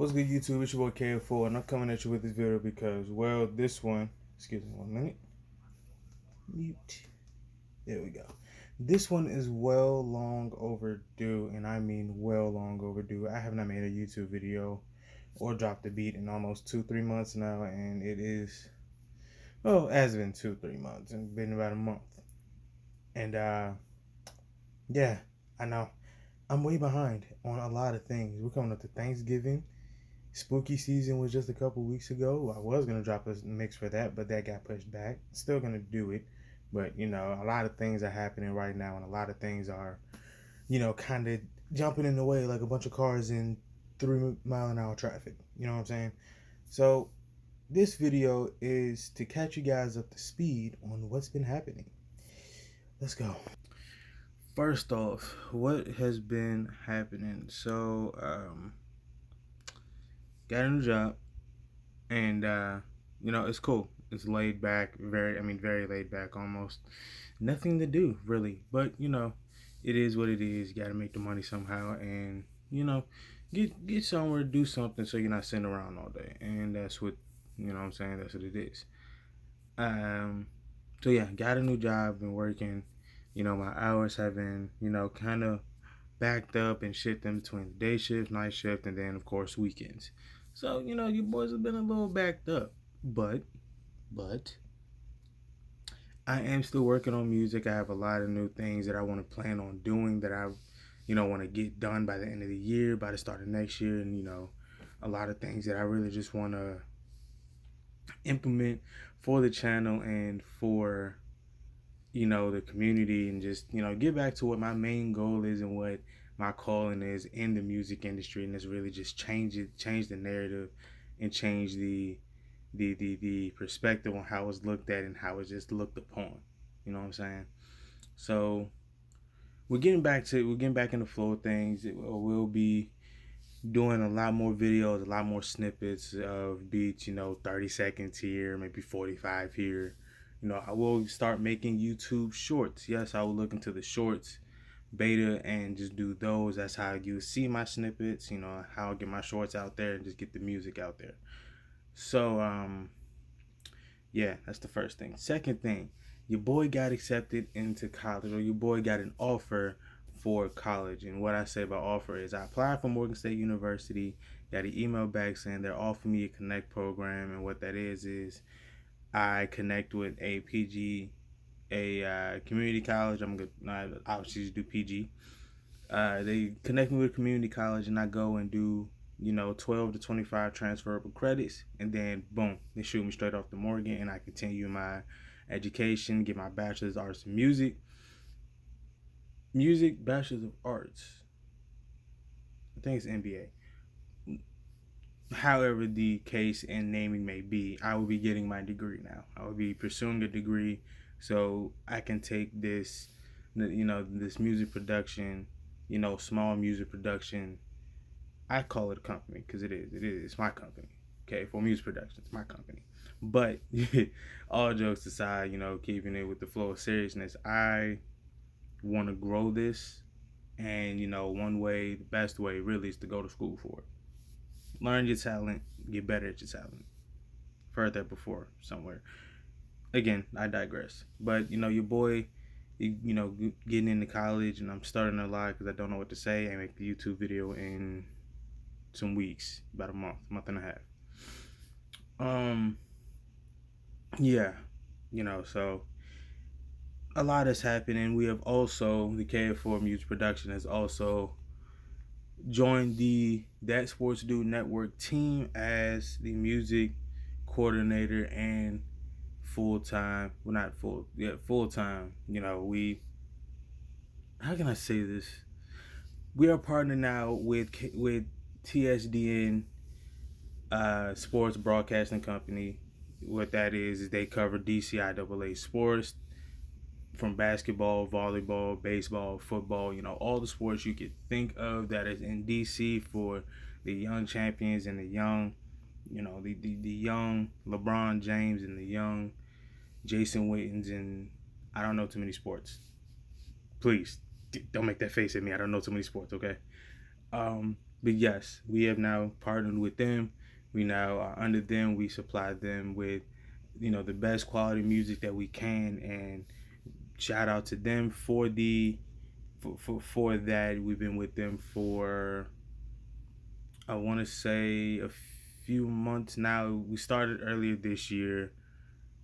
What's good, YouTube? It's your boy KF4, and I'm coming at you with this video because, well, this one, excuse me 1 minute, mute. There we go. This one is well long overdue, and I mean well long overdue. I have not made a YouTube video or dropped a beat in almost 2-3 months now, and it is, well, it has been 2-3 months, and been about a month. And, yeah, I know. I'm way behind on a lot of things. We're coming up to Thanksgiving. Spooky season was just a couple weeks ago. I was gonna drop a mix for that, but that got pushed back. Still gonna do it, but a lot of things are happening right now, and a lot of things are, kind of jumping in the way like a bunch of cars in 3 mile an hour traffic. You know what I'm saying? So this video is to catch you guys up to speed on what's been happening. Let's go. First off, what has been happening? So, got a new job, and it's cool. It's laid back, very laid back, almost nothing to do really. But it is what it is. You got to make the money somehow, and get somewhere, do something, so you're not sitting around all day. And that's what what I'm saying. That's what it is. So yeah, got a new job, been working. My hours have been kind of backed up and shit in between the day shift, night shift, and then of course weekends. So you boys have been a little backed up, but I am still working on music. I have a lot of new things that I want to plan on doing that I want to get done by the end of the year, by the start of next year, and a lot of things that I really just want to implement for the channel and for the community, and just get back to what my main goal is and what my calling is in the music industry, and it's really just change the narrative and change the perspective on how it's looked at and how it's just looked upon. You know what I'm saying? So we're getting back in the flow of things. We'll be doing a lot more videos, a lot more snippets of beats, 30 seconds here, maybe 45 here. I will start making YouTube shorts. Yes, I will look into the shorts beta and just do those. That's how you see my snippets, how I get my shorts out there and just get the music out there. So, yeah, that's the first thing. Second thing, your boy got accepted into college, or your boy got an offer for college. And what I say about offer is I applied for Morgan State University, got an email back saying they're offering me a Connect program. And what that is I connect with a PG, a community college. I'm gonna obviously just do PG. They connect me with a community college, and I go and do 12 to 25 transferable credits, and then boom, they shoot me straight off to Morgan, and I continue my education, get my bachelor's of arts in music, bachelor's of arts. I think it's MBA. However the case and naming may be, I will be getting my degree now. I will be pursuing a degree, so I can take this, this music production, small music production. I call it a company because it is. It's my company. Okay, for music production, it's my company. But all jokes aside, keeping it with the flow of seriousness, I want to grow this, and one way, the best way, really, is to go to school for it. Learn your talent, get better at your talent. I've heard that before somewhere. Again, I digress. But your boy, getting into college, and I'm starting a lot because I don't know what to say. I make the YouTube video in some weeks, about a month and a half. Yeah, so a lot is happening. We have also, the KF4 Music Production has also joined the That Sports Dude Network team as the music coordinator and full-time, well, not full, yeah, full-time. How can I say this? We are partnered now with TSDN Sports Broadcasting Company. What that is they cover DCIAA sports, from basketball, volleyball, baseball, football, all the sports you could think of that is in DC for the young champions and the young, the young LeBron James and the young Jason Wittens, and I don't know too many sports. Please don't make that face at me. I don't know too many sports, okay? But yes, we have now partnered with them. We now are under them. We supply them with, the best quality music that we can, and shout out to them for the for that. We've been with them for, I want to say, a few months now. We started earlier this year.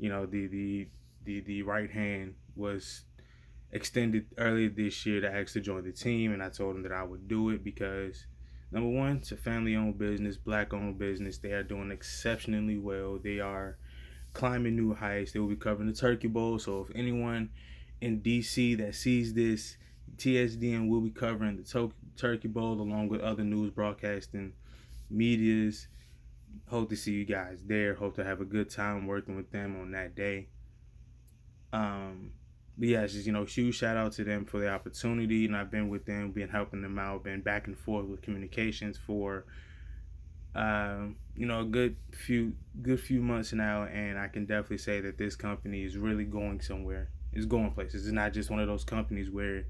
The right hand was extended earlier this year to actually join the team, and I told him that I would do it because number one, it's a family-owned business, black-owned business. They are doing exceptionally well. They are climbing new heights. They will be covering the Turkey Bowl. So if anyone in DC that sees this, TSDN will be covering the Turkey Bowl along with other news broadcasting medias. Hope to see you guys there. Hope to have a good time working with them on that day. But yeah, just huge shout out to them for the opportunity, and I've been with them, been helping them out, been back and forth with communications for a good few months now, and I can definitely say that this company is really going somewhere. It's going places. It's not just one of those companies where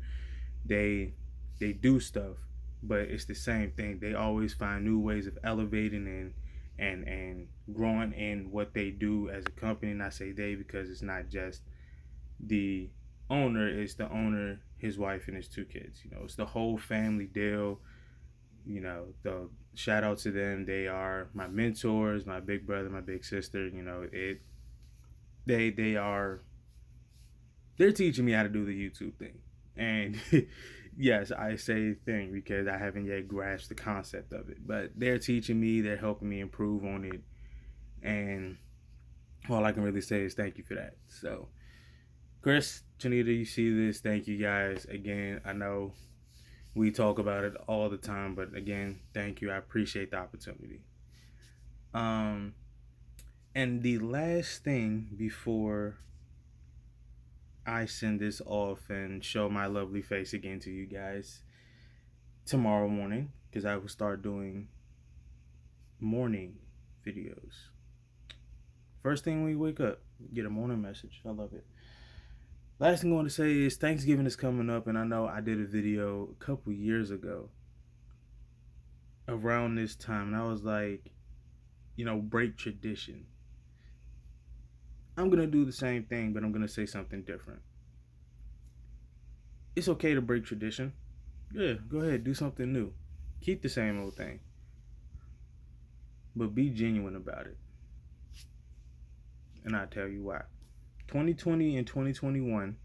they do stuff, but it's the same thing. They always find new ways of elevating and growing in what they do as a company. And I say they because it's not just the owner, it's the owner, his wife, and his two kids. It's the whole family deal. The shout out to them. They are my mentors, my big brother, my big sister. They're teaching me how to do the YouTube thing. And yes, I say thing because I haven't yet grasped the concept of it. But they're teaching me, they're helping me improve on it. And all I can really say is thank you for that. So Chris, Janita, you see this. Thank you guys. Again, I know we talk about it all the time, but again, thank you. I appreciate the opportunity. And the last thing before I send this off and show my lovely face again to you guys tomorrow morning, because I will start doing morning videos. First thing we wake up, get a morning message. I love it. Last thing I want to say is Thanksgiving is coming up, and I know I did a video a couple years ago around this time, and I was like, break tradition. I'm going to do the same thing, but I'm going to say something different. It's okay to break tradition. Yeah, go ahead, do something new. Keep the same old thing. But be genuine about it. And I'll tell you why. 2020 and 2021,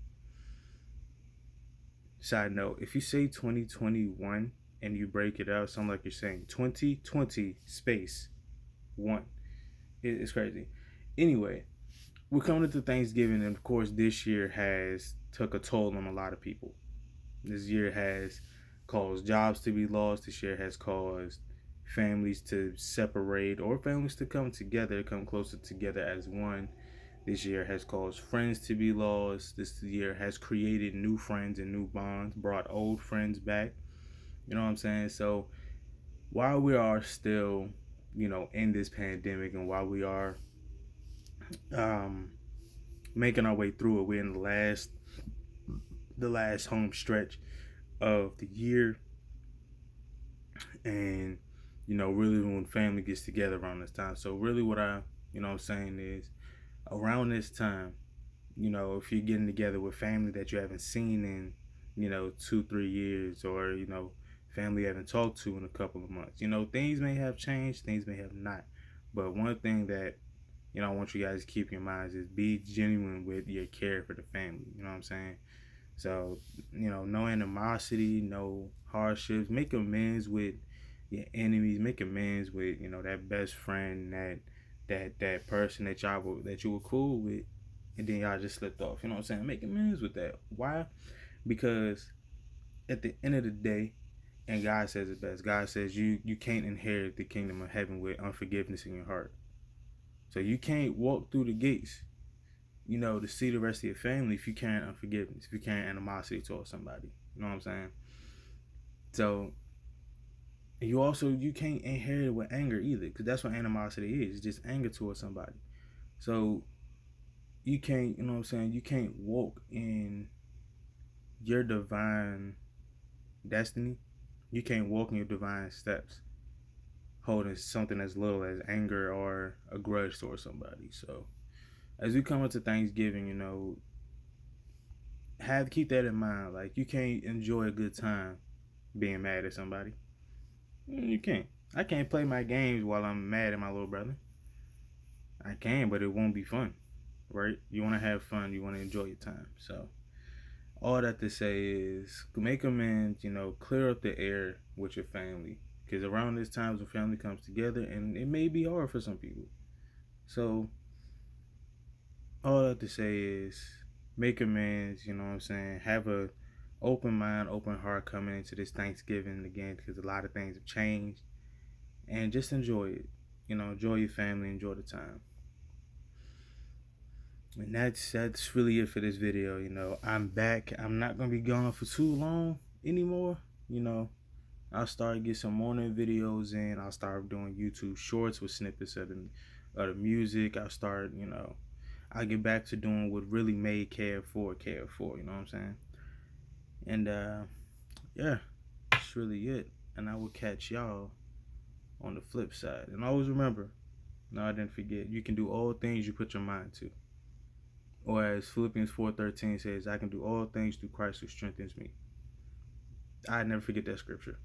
side note, if you say 2021 and you break it out, it sounds like you're saying 2020 space 1. It's crazy. Anyway, we're coming into Thanksgiving, and of course this year has took a toll on a lot of people. This year has caused jobs to be lost. This year has caused families to separate or families to come together, come closer together as one. This year has caused friends to be lost. This year has created new friends and new bonds, brought old friends back. You know what I'm saying? So while we are still, in this pandemic, and while we are making our way through it, we're in the last home stretch of the year, and really when family gets together around this time. So really what I'm saying is around this time, if you're getting together with family that you haven't seen in 2-3 years, or family you haven't talked to in a couple of months, things may have changed, things may have not, but one thing that I want you guys to keep in mind is be genuine with your care for the family. You know what I'm saying? So, no animosity, no hardships. Make amends with your enemies. Make amends with, that best friend, that person that you were cool with, and then y'all just slipped off. You know what I'm saying? Make amends with that. Why? Because at the end of the day, and God says it best. God says you can't inherit the kingdom of heaven with unforgiveness in your heart. So you can't walk through the gates, to see the rest of your family if you carry unforgiveness, if you carry animosity towards somebody. You know what I'm saying? So you can't inherit it with anger either, because that's what animosity is. It's just anger towards somebody. So you can't, you can't walk in your divine destiny You can't walk in your divine steps holding something as little as anger or a grudge towards somebody. So as we come into Thanksgiving, have keep that in mind. Like you can't enjoy a good time being mad at somebody. You can't. I can't play my games while I'm mad at my little brother. I can, but it won't be fun, right? You want to have fun. You want to enjoy your time. So all that to say is make amends. Clear up the air with your family because around this time when family comes together, and it may be hard for some people. So all that to say is make amends. You know what I'm saying? Have a open mind, open heart coming into this Thanksgiving again because a lot of things have changed, and just enjoy it. Enjoy your family, enjoy the time. And that's really it for this video. I'm back. I'm not gonna be gone for too long anymore. You know, I'll start get some morning videos in. I'll start doing YouTube shorts with snippets of the music. I'll get back to doing what really made KF4. You know what I'm saying? And yeah, that's really it. And I will catch y'all on the flip side. And always remember, no, I didn't forget. You can do all things you put your mind to. Or as Philippians 4:13 says, I can do all things through Christ who strengthens me. I never forget that scripture.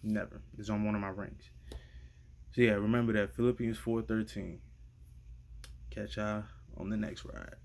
Never. It's on one of my rings. So yeah, remember that Philippians 4:13. Catch y'all on the next ride.